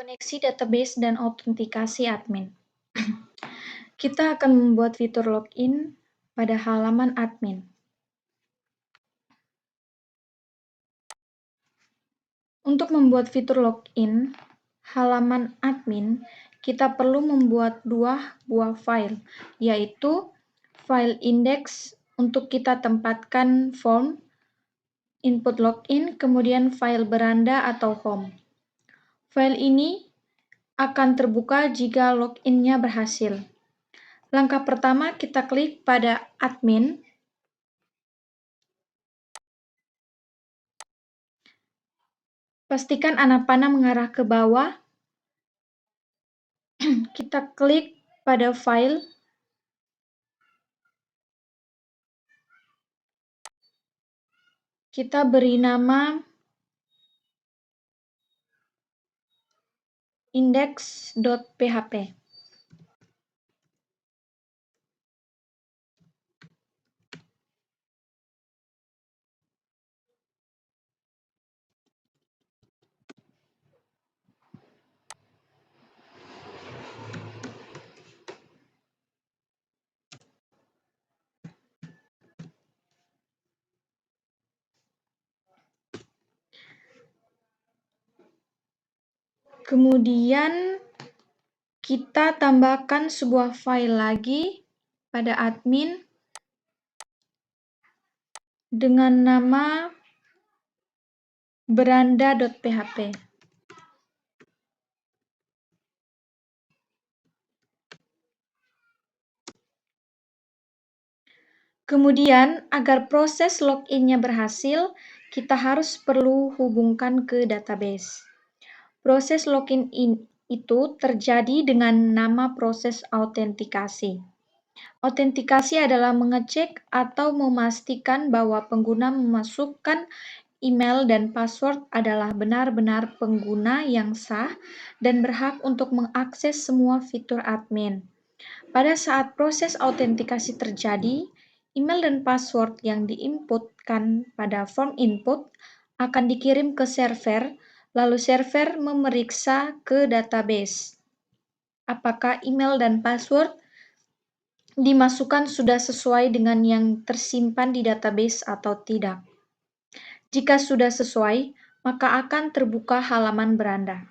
Koneksi database dan autentikasi admin. Kita akan membuat fitur login pada halaman admin. Untuk membuat fitur login halaman admin, kita perlu membuat dua buah file, yaitu file index untuk kita tempatkan form input login, kemudian file beranda atau home. File ini akan terbuka jika login-nya berhasil. Langkah pertama, kita klik pada admin. Pastikan anak panah mengarah ke bawah. Kita klik pada file. Kita beri nama index.php. Kemudian kita tambahkan sebuah file lagi pada admin dengan nama beranda.php. Kemudian, agar proses login-nya berhasil, kita harus perlu hubungkan ke database. Proses login itu terjadi dengan nama proses autentikasi. Autentikasi adalah mengecek atau memastikan bahwa pengguna memasukkan email dan password adalah benar-benar pengguna yang sah dan berhak untuk mengakses semua fitur admin. Pada saat proses autentikasi terjadi, email dan password yang diinputkan pada form input akan dikirim ke server, lalu server memeriksa ke database apakah email dan password dimasukkan sudah sesuai dengan yang tersimpan di database atau tidak. Jika sudah sesuai, maka akan terbuka halaman beranda.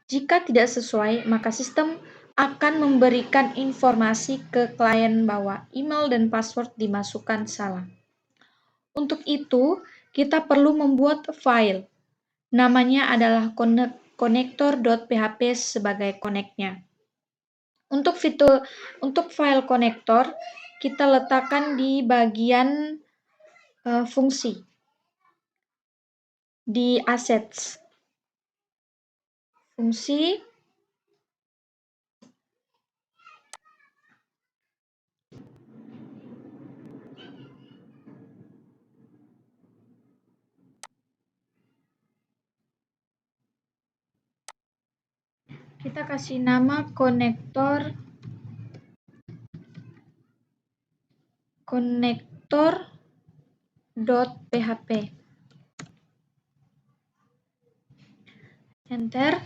Jika tidak sesuai, maka sistem akan memberikan informasi ke klien bahwa email dan password dimasukkan salah. Untuk itu, kita perlu membuat file. Namanya adalah connector.php sebagai connect-nya. Untuk file konektor, kita letakkan di bagian fungsi, di assets. Fungsi, kita kasih nama konektor.php. Enter.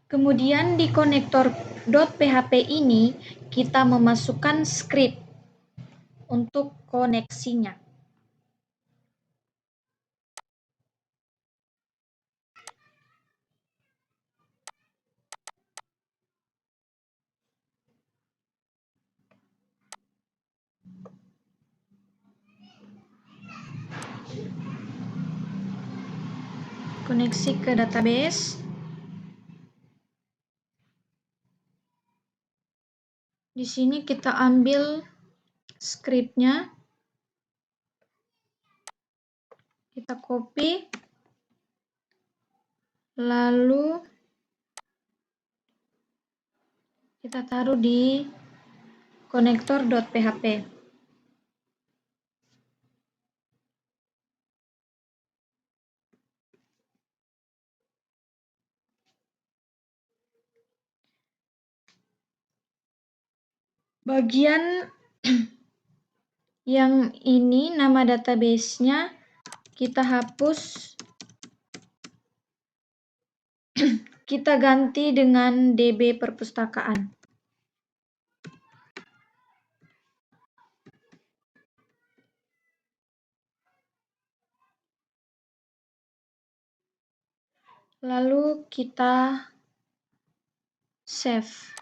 Kemudian di konektor.php ini kita memasukkan script untuk koneksinya. Koneksi ke database. Di sini kita ambil scriptnya, kita copy, lalu kita taruh di konektor.php. Bagian yang ini, nama database-nya kita hapus kita ganti dengan DB perpustakaan. Lalu kita save.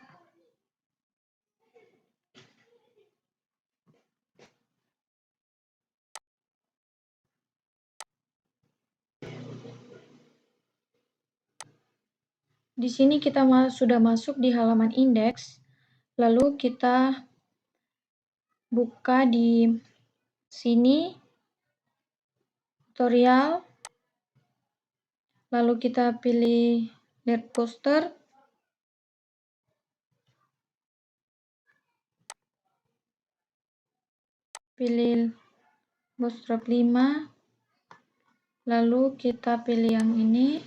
Di sini kita sudah masuk di halaman indeks, lalu kita buka di sini tutorial, lalu kita pilih lead poster, pilih bootstrap 5, lalu kita pilih yang ini,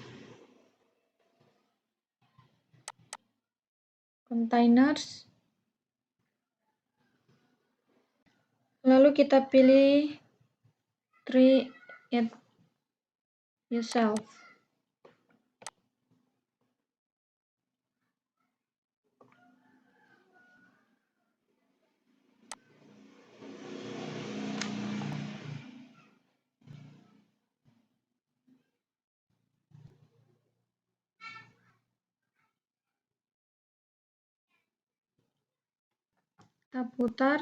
containers, lalu kita pilih try it yourself. Kita putar.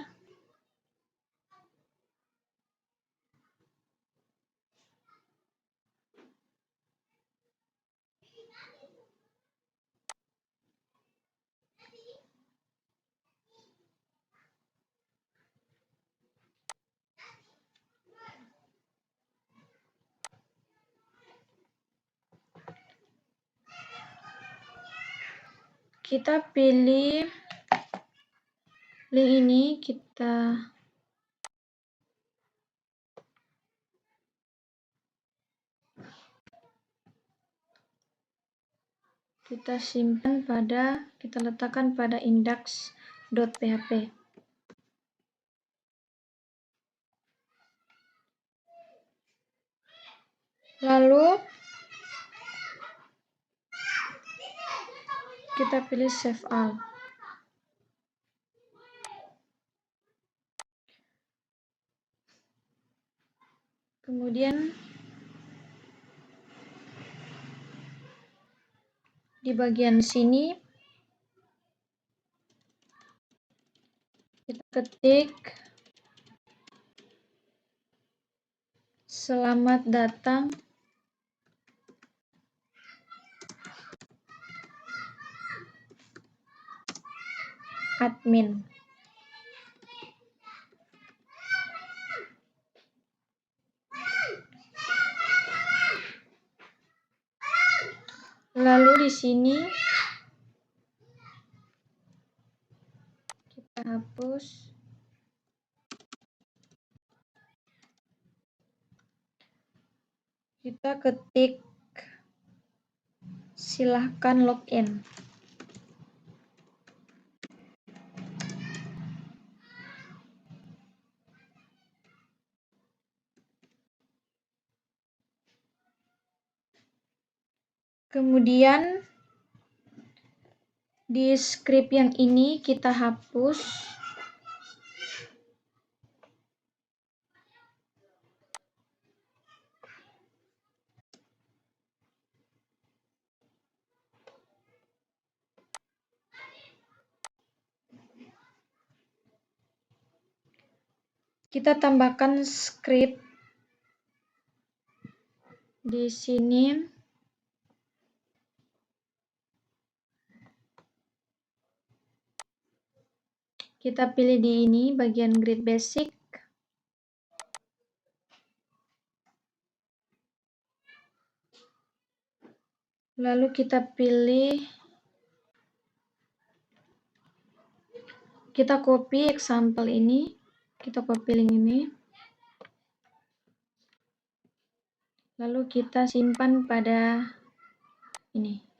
Kita pilih link ini, kita simpan kita letakkan pada index.php. Lalu kita pilih save all. Kemudian di bagian sini kita ketik selamat datang admin. Lalu di sini kita hapus. Kita ketik silahkan login. Kemudian di script yang ini kita hapus. Kita tambahkan script di sini. Kita pilih di ini bagian grid basic. Lalu kita copy example ini, kita copy link ini. Lalu kita simpan pada ini.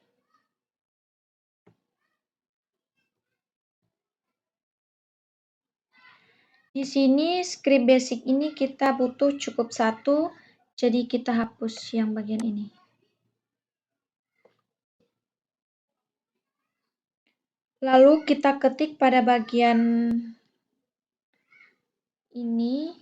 Di sini script basic ini kita butuh cukup 1, jadi kita hapus yang bagian ini. Lalu kita ketik pada bagian ini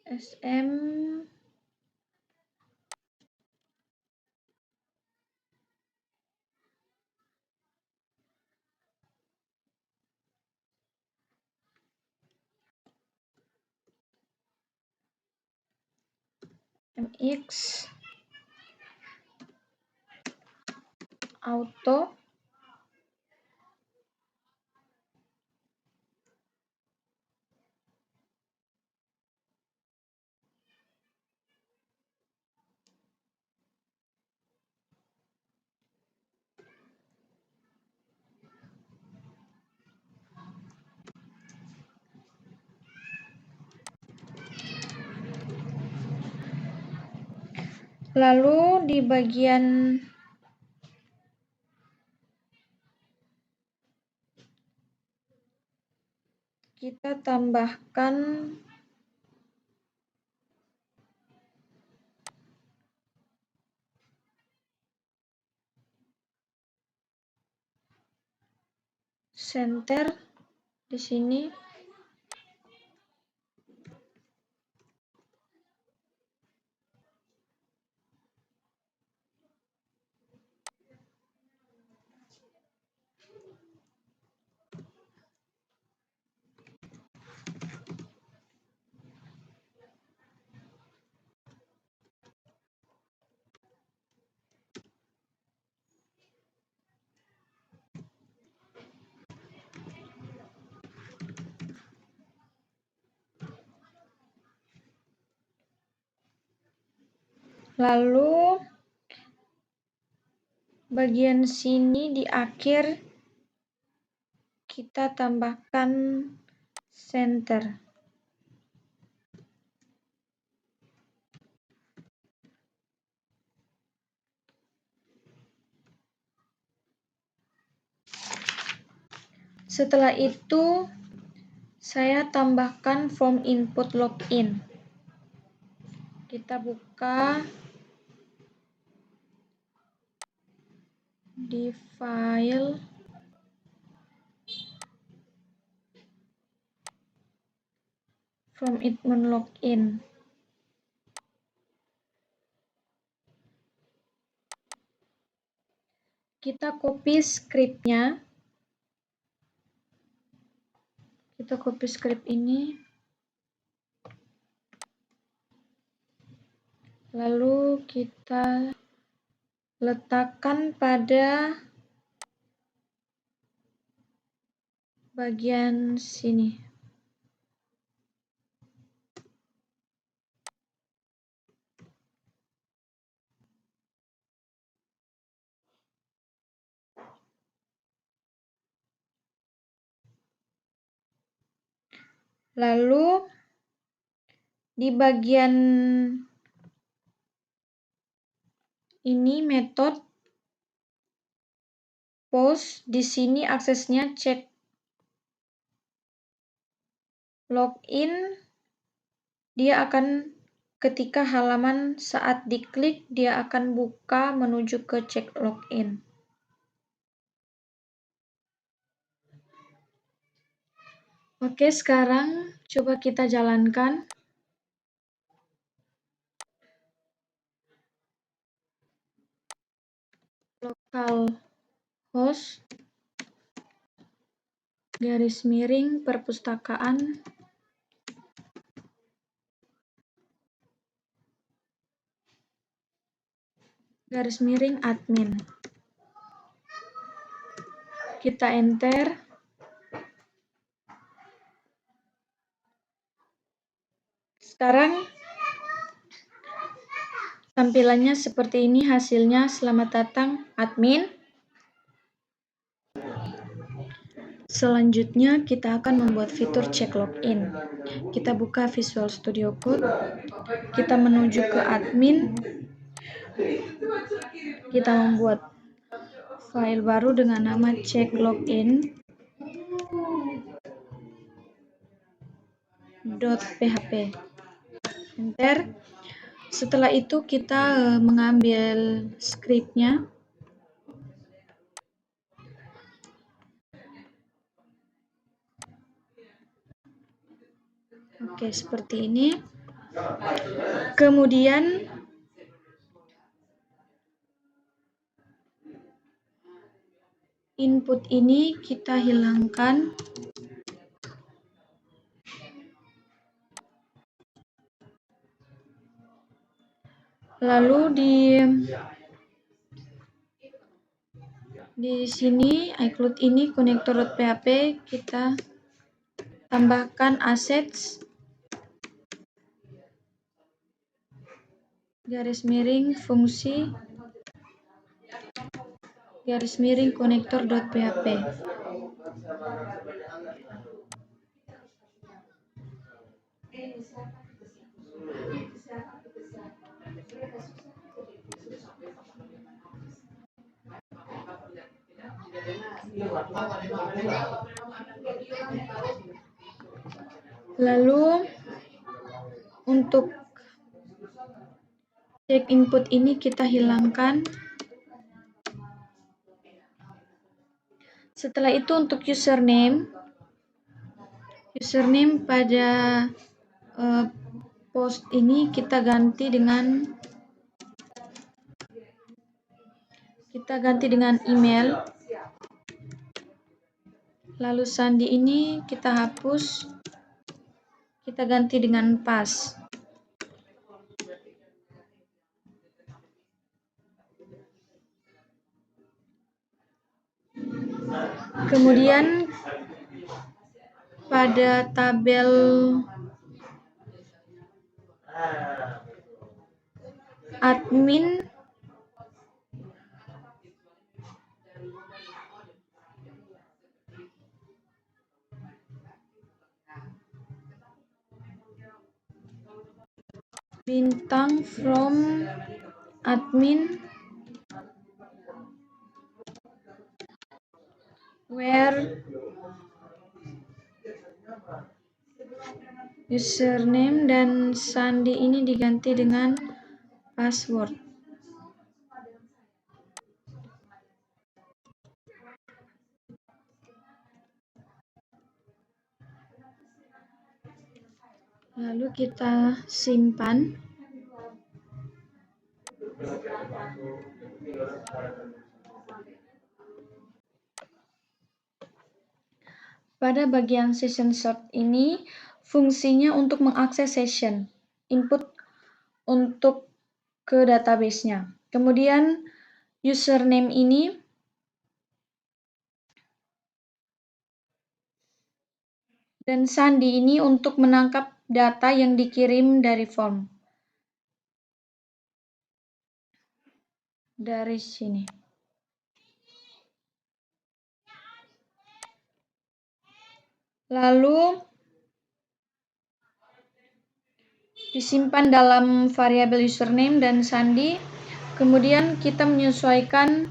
SM MX auto lalu di bagian kita tambahkan center di sini. Lalu bagian sini di akhir kita tambahkan center. Setelah itu saya tambahkan form input login. Kita buka di file form input login. Kita copy scriptnya. Kita copy script ini. Lalu kita letakkan pada bagian sini. Lalu di bagian ini metode post, di sini aksesnya cek login, dia akan ketika halaman saat diklik dia akan buka menuju ke cek login. Oke, sekarang coba kita jalankan. Localhost garis miring perpustakaan garis miring admin. Kita enter. Sekarang tampilannya seperti ini hasilnya. Selamat datang admin. Selanjutnya kita akan membuat fitur cek login. Kita buka Visual Studio Code. Kita menuju ke admin. Kita membuat file baru dengan nama cek login.php. Enter. Setelah itu kita mengambil scriptnya. Oke, seperti ini. Kemudian input ini kita hilangkan. Lalu di sini iCloud ini connector.php kita tambahkan assets garis miring fungsi garis miring connector.php. Lalu untuk cek input ini kita hilangkan. Setelah itu untuk username pada post ini kita ganti dengan email. Lalu sandi ini kita hapus, kita ganti dengan pas. Kemudian pada tabel admin bintang from admin where username dan sandi ini diganti dengan password. Lalu kita simpan. Pada bagian session sort ini fungsinya untuk mengakses session, input untuk ke database-nya. Kemudian username ini dan sandi ini untuk menangkap data yang dikirim dari form. Dari sini. Lalu disimpan dalam variabel username dan sandi. Kemudian kita menyesuaikan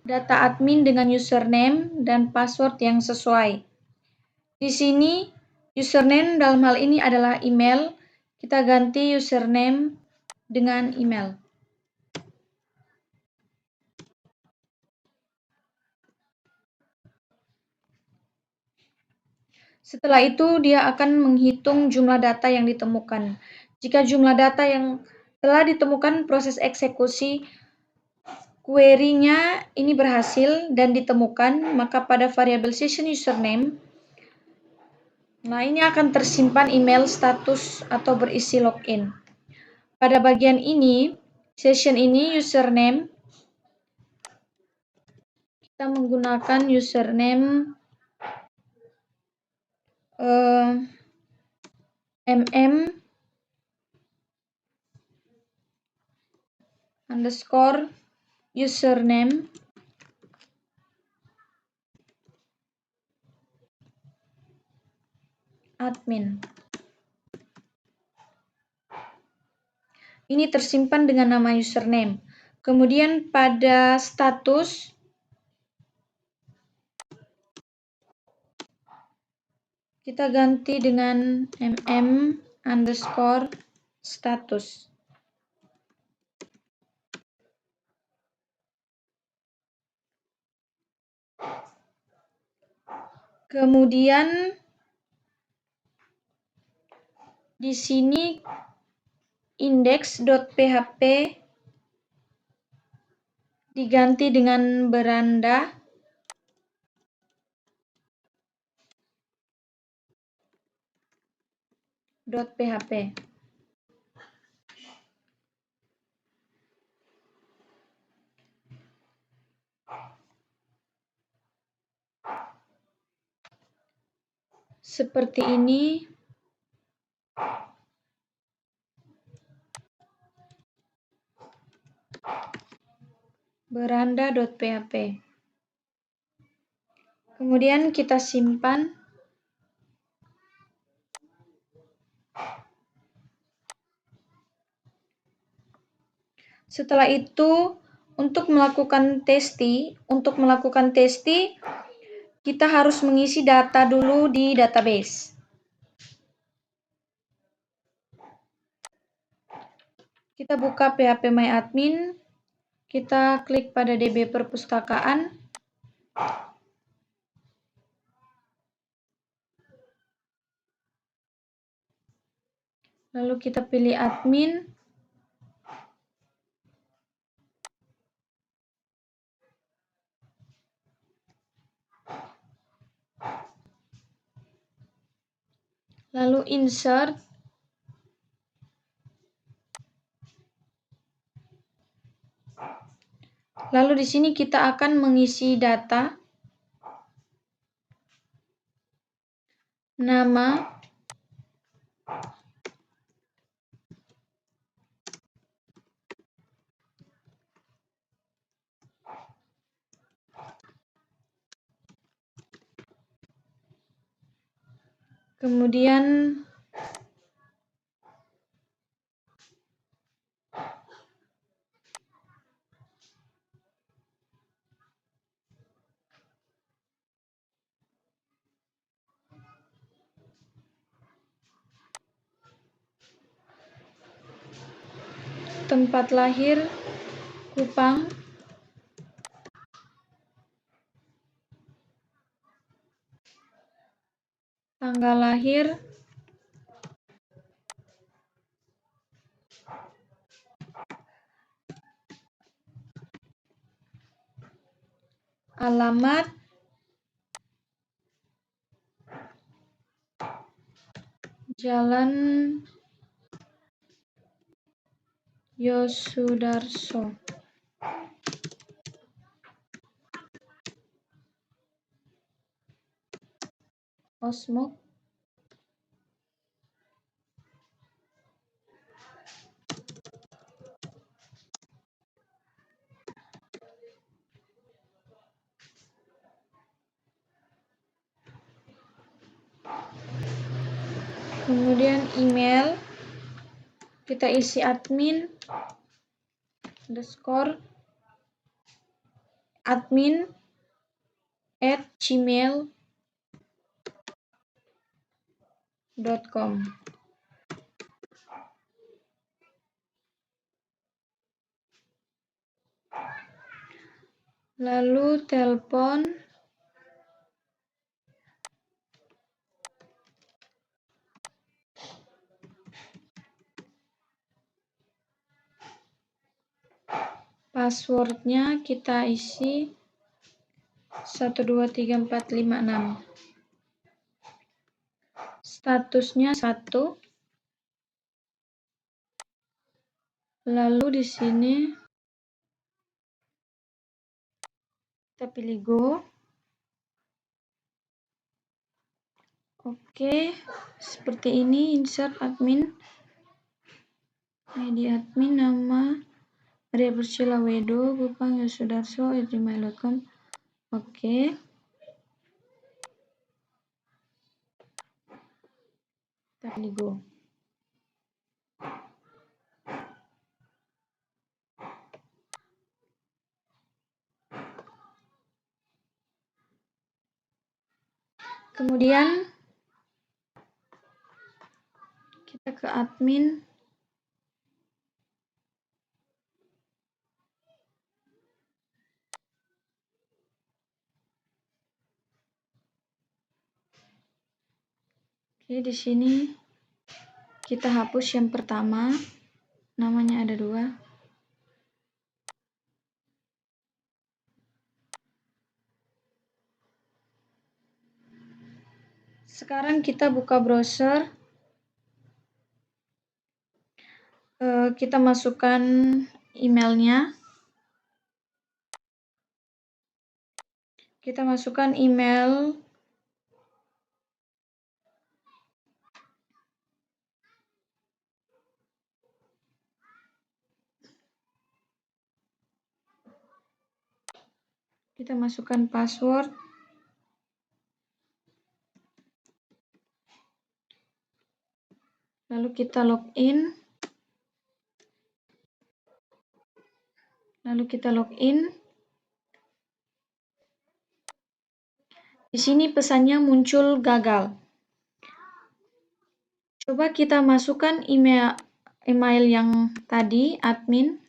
data admin dengan username dan password yang sesuai. Di sini username dalam hal ini adalah email. Kita ganti username dengan email. Setelah itu dia akan menghitung jumlah data yang ditemukan. Jika jumlah data yang telah ditemukan proses eksekusi query-nya ini berhasil dan ditemukan, maka pada variabel session username, nah ini akan tersimpan email status atau berisi login. Pada bagian ini, session ini username, kita menggunakan username mm_username admin. Ini tersimpan dengan nama username. Kemudian pada status, kita ganti dengan mm_. status. Kemudian di sini index.php diganti dengan beranda.php. Seperti ini. Beranda.php. Kemudian kita simpan. Setelah itu, untuk melakukan testi, kita harus mengisi data dulu di database. Kita buka phpMyAdmin, kita klik pada DB perpustakaan. Lalu kita pilih admin. Lalu insert. Lalu di sini kita akan mengisi data, nama, kemudian tempat lahir Kupang, tanggal lahir, alamat, Jalan Yosudarso, Osmok, kemudian email, kita isi admin@gmail.com. Lalu telepon, passwordnya kita isi 123456. Statusnya 1. Lalu di sini kita pilih go. Oke, seperti ini. Insert admin, ID admin, nama Maria Priscilla Wedo, Kupang Yosudarso, @gmail.com. Oke. Kita pilih go. Kemudian kita ke admin, Oke, di sini kita hapus yang pertama, namanya ada 2. Sekarang kita buka browser, kita masukkan emailnya. Kita masukkan email kita masukkan password. Lalu kita login. Di sini pesannya muncul gagal. Coba kita masukkan email yang tadi, admin.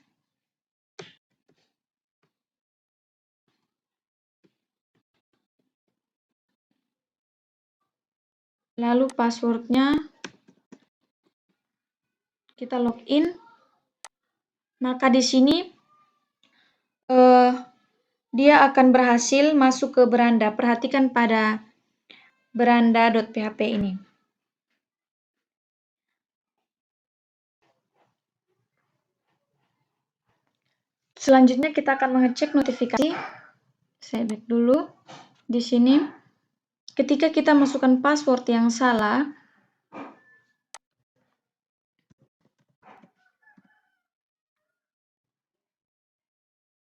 Lalu passwordnya kita login. Maka di sini dia akan berhasil masuk ke beranda. Perhatikan pada beranda.php ini. Selanjutnya kita akan mengecek notifikasi. Saya back dulu. Di sini, ketika kita masukkan password yang salah,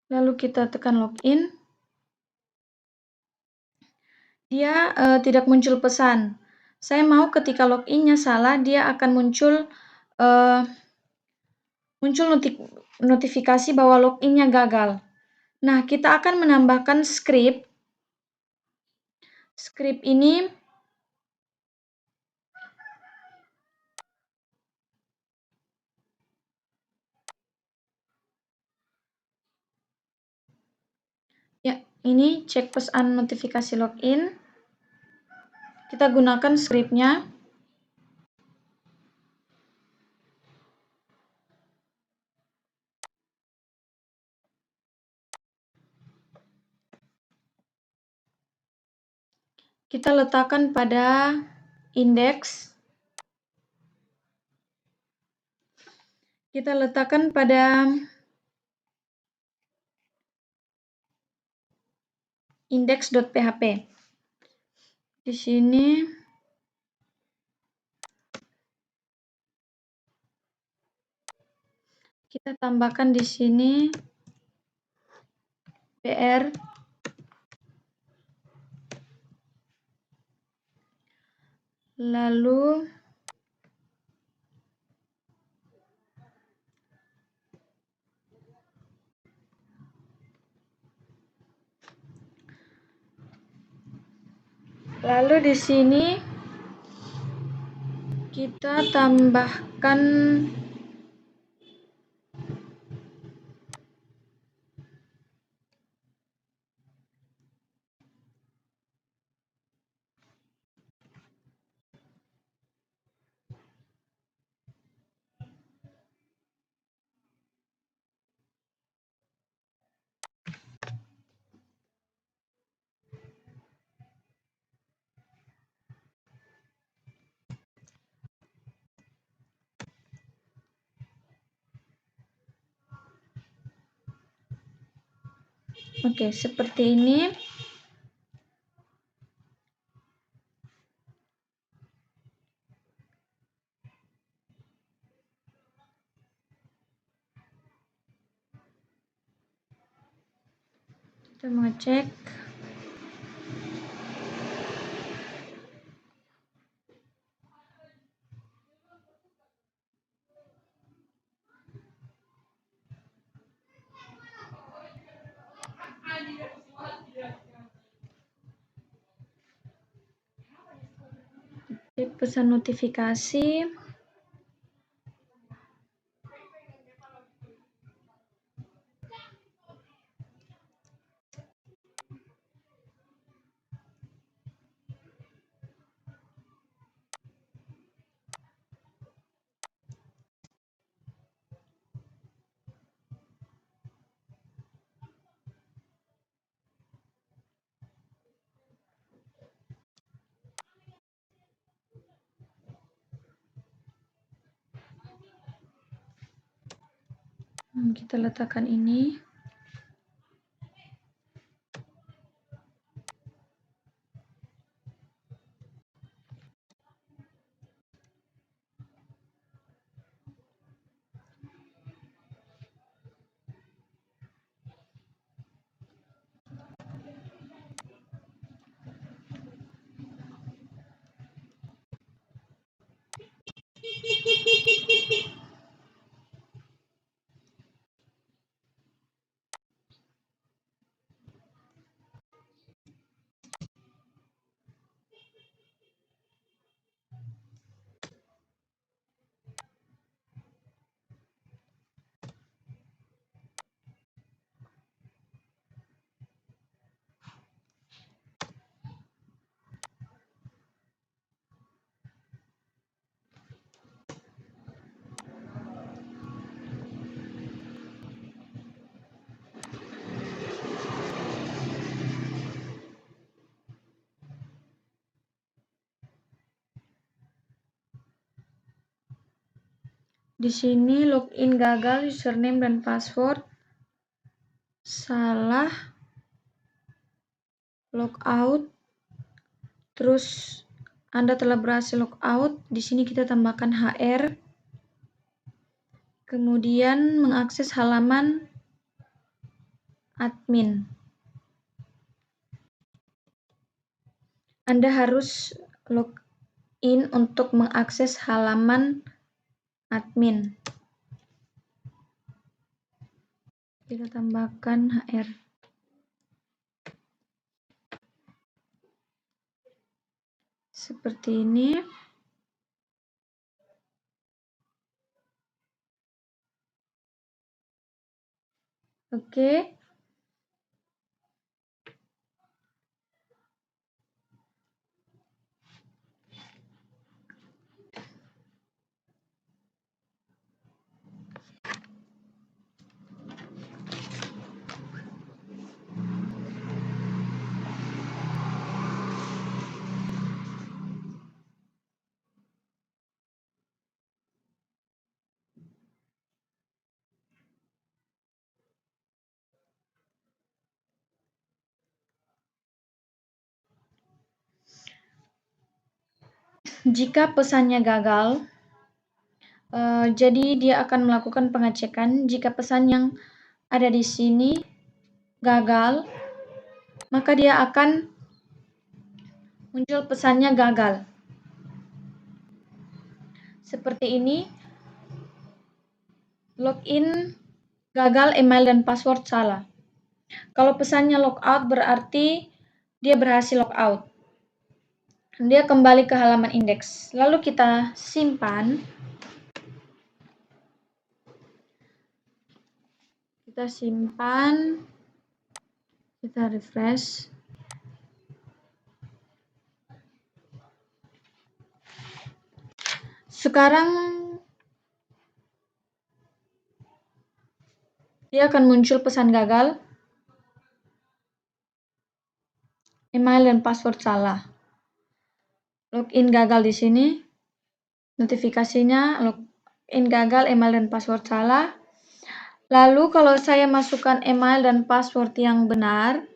lalu kita tekan login, dia tidak muncul pesan. Saya mau ketika loginnya salah, dia akan muncul notifikasi bahwa loginnya gagal. Nah, kita akan menambahkan script. Script ini ya, ini cek pesan notifikasi login. Kita gunakan scriptnya. Kita letakkan pada indeks. Kita letakkan pada index.php. Di sini kita tambahkan di sini br. Lalu di sini kita tambahkan Oke, seperti ini. Kita mengecek. Cek pesan notifikasi. Kita letakkan ini. Di sini login gagal, username dan password salah, logout, terus Anda telah berhasil logout. Di sini kita tambahkan HR, kemudian mengakses halaman admin. Anda harus login untuk mengakses halaman admin. Kita tambahkan HR. Seperti ini. Oke. Jika pesannya gagal, jadi dia akan melakukan pengecekan. Jika pesan yang ada di sini gagal, maka dia akan muncul pesannya gagal. Seperti ini, login gagal, email dan password salah. Kalau pesannya logout berarti dia berhasil logout. Dia kembali ke halaman indeks. Lalu kita simpan. Kita simpan. Kita refresh. Sekarang dia akan muncul pesan gagal, email dan password salah. Login gagal di sini. Notifikasinya login gagal, email dan password salah. Lalu kalau saya masukkan email dan password yang benar,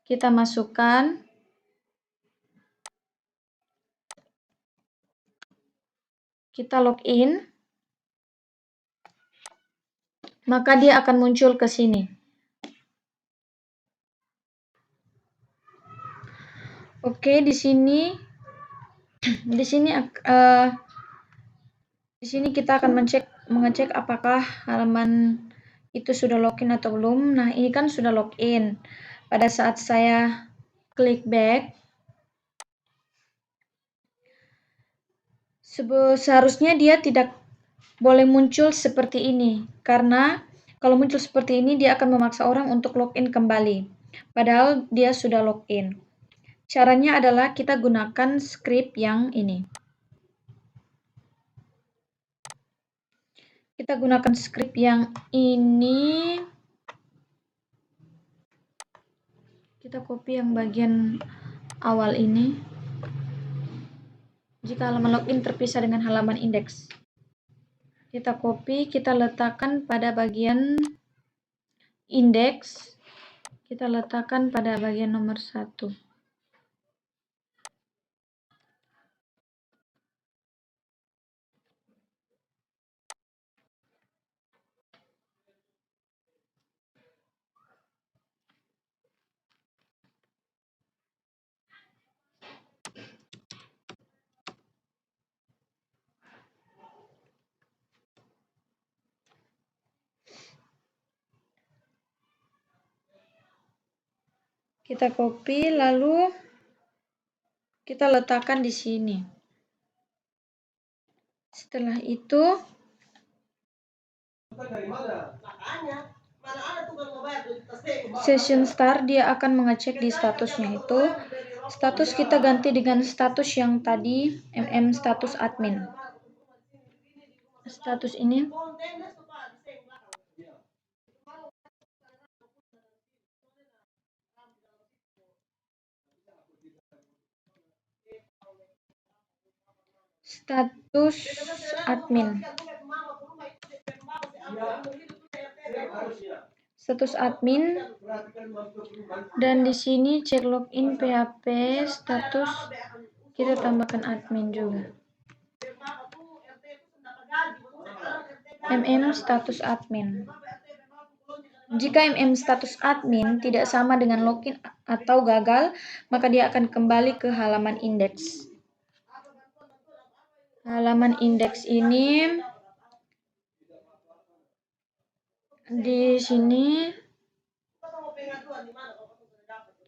kita masukkan. Kita login. Maka dia akan muncul ke sini. Oke, di sini kita akan mengecek apakah halaman itu sudah login atau belum. Nah, ini kan sudah login. Pada saat saya klik back, seharusnya dia tidak boleh muncul seperti ini, karena kalau muncul seperti ini dia akan memaksa orang untuk login kembali, padahal dia sudah login. Caranya adalah kita gunakan script yang ini. Kita gunakan script yang ini. Kita copy yang bagian awal ini. Jika halaman login terpisah dengan halaman indeks. Kita copy, kita letakkan pada bagian indeks, kita letakkan pada bagian nomor 1. Kita copy, lalu kita letakkan di sini. Setelah itu, session start dia akan mengecek di statusnya itu. Status kita ganti dengan status yang tadi, status admin. Status ini. Status admin. Status admin, dan di sini cek login PHP status kita tambahkan admin juga. Status admin. Jika status admin tidak sama dengan login atau gagal, maka dia akan kembali ke halaman indeks. Halaman indeks ini di sini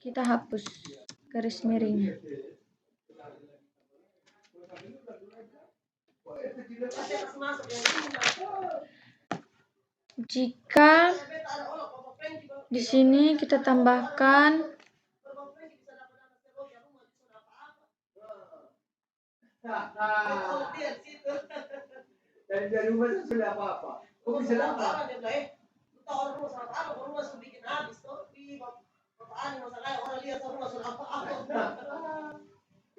kita hapus garis miringnya. Jika di sini kita tambahkan dari rumah sudah apa-apa. Kok bisa dapat?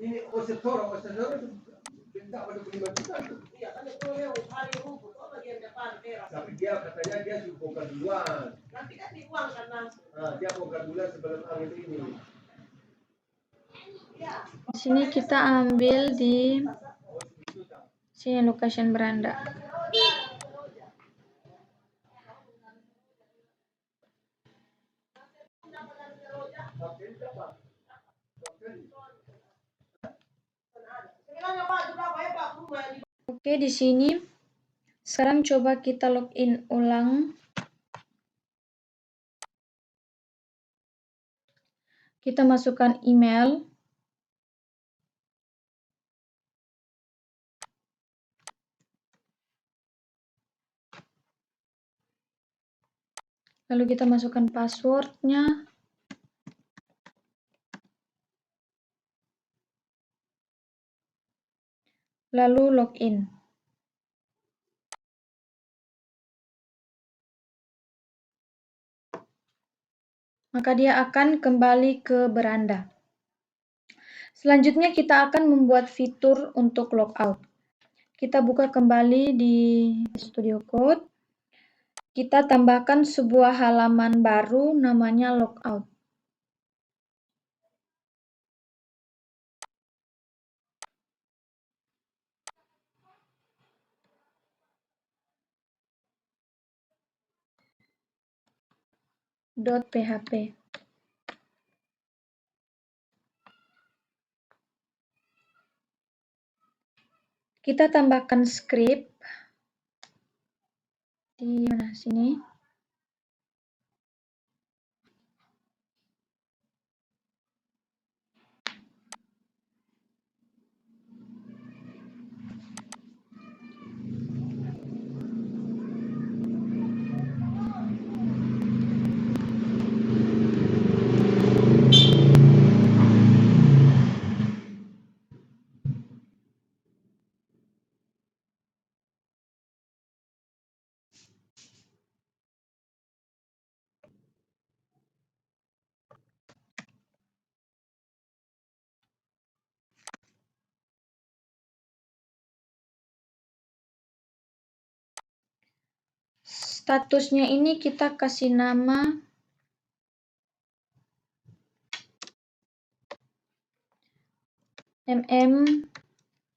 Ini osetoro minta pada 5 juta. Iya kan itu hari rumput bagian depan teras. Tapi dia katanya dia bongkar duluan. Nanti kan diuang karena. Dia bongkar duluan sebelum angin ini. Di sini kita ambil di sini location beranda. Oke, di sini sekarang coba kita login ulang. Kita masukkan email. Lalu kita masukkan passwordnya. Lalu login. Maka dia akan kembali ke beranda. Selanjutnya kita akan membuat fitur untuk logout. Kita buka kembali di Studio Code. Kita tambahkan sebuah halaman baru namanya logout. .php. Kita tambahkan script di mana sini. Statusnya ini kita kasih nama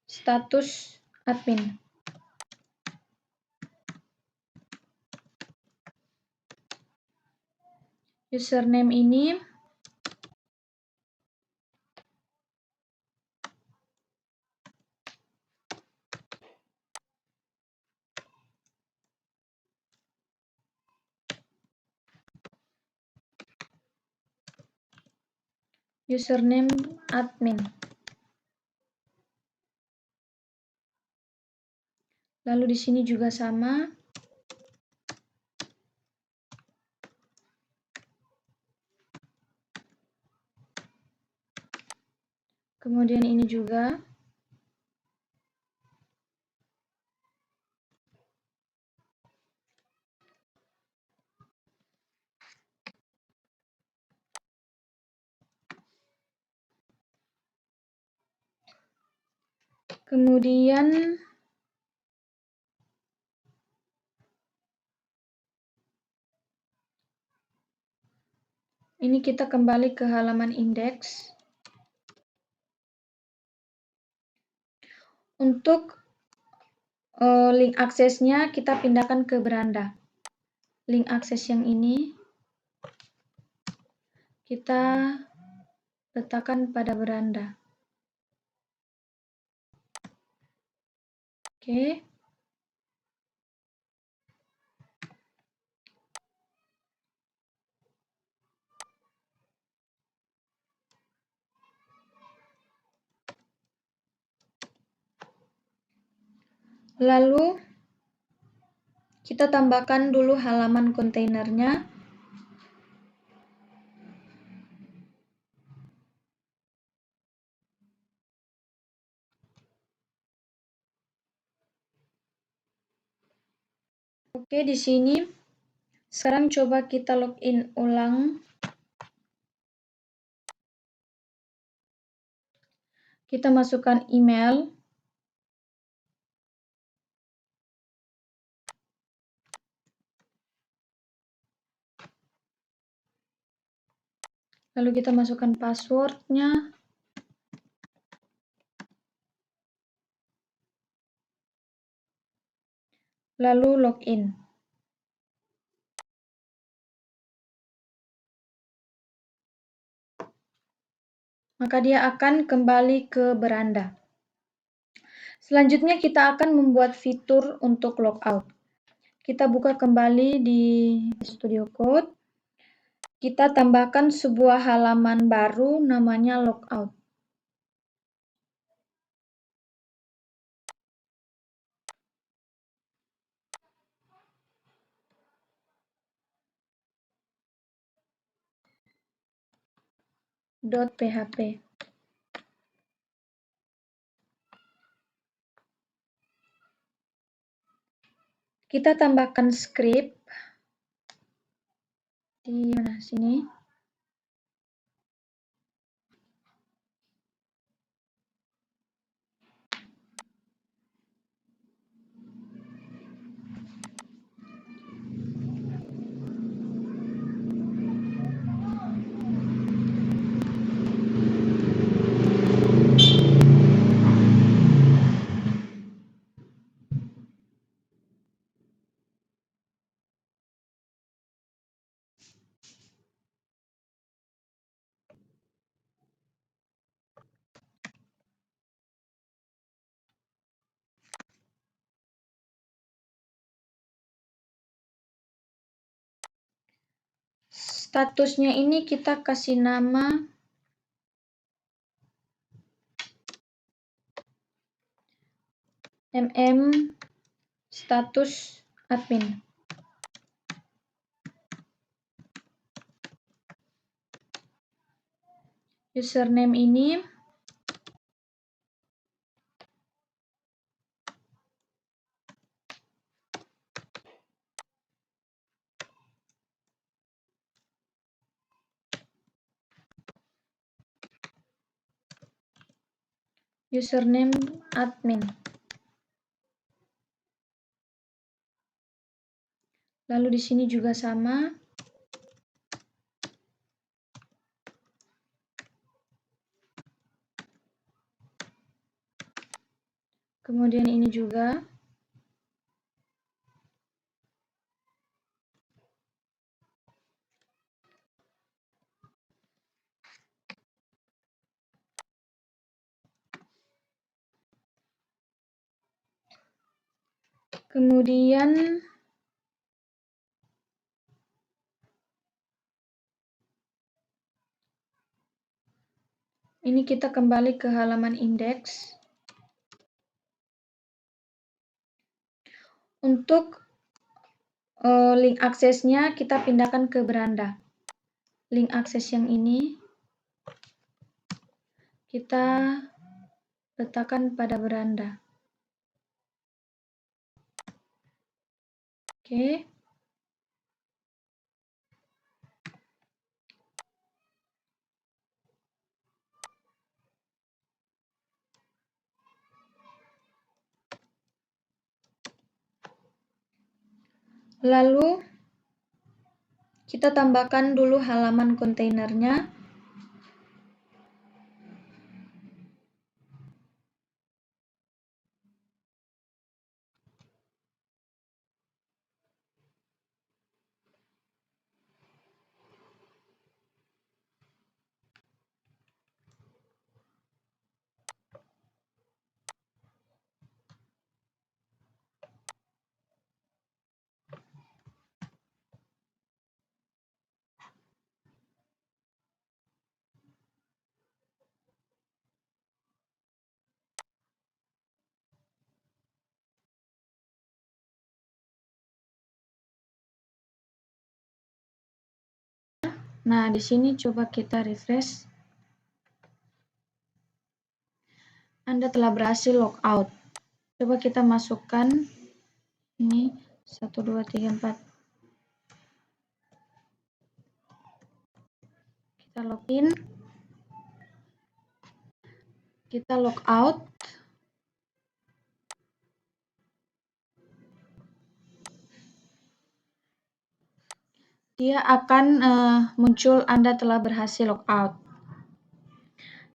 status admin. Username ini username admin. Lalu di sini juga sama. Kemudian ini juga. Kemudian ini kita kembali ke halaman indeks. Untuk link aksesnya kita pindahkan ke beranda. Link akses yang ini kita letakkan pada beranda. Oke. Lalu kita tambahkan dulu halaman kontainernya. Oke, di sini sekarang coba kita login ulang. Kita masukkan email. Lalu kita masukkan passwordnya. Lalu login. Maka dia akan kembali ke beranda. Selanjutnya kita akan membuat fitur untuk logout. Kita buka kembali di Studio Code. Kita tambahkan sebuah halaman baru namanya logout. .php. Kita tambahkan script di mana sini. Statusnya ini kita kasih nama status admin. Username ini username admin. Lalu di sini juga sama. Kemudian ini juga. Kemudian ini kita kembali ke halaman indeks. Untuk link aksesnya kita pindahkan ke beranda. Link akses yang ini kita letakkan pada beranda. Oke. Lalu kita tambahkan dulu halaman kontainernya. Nah, di sini coba kita refresh. Anda telah berhasil logout. Coba kita masukkan ini 1, 2, 3, 4. Kita login. Kita logout. Dia akan muncul Anda telah berhasil logout.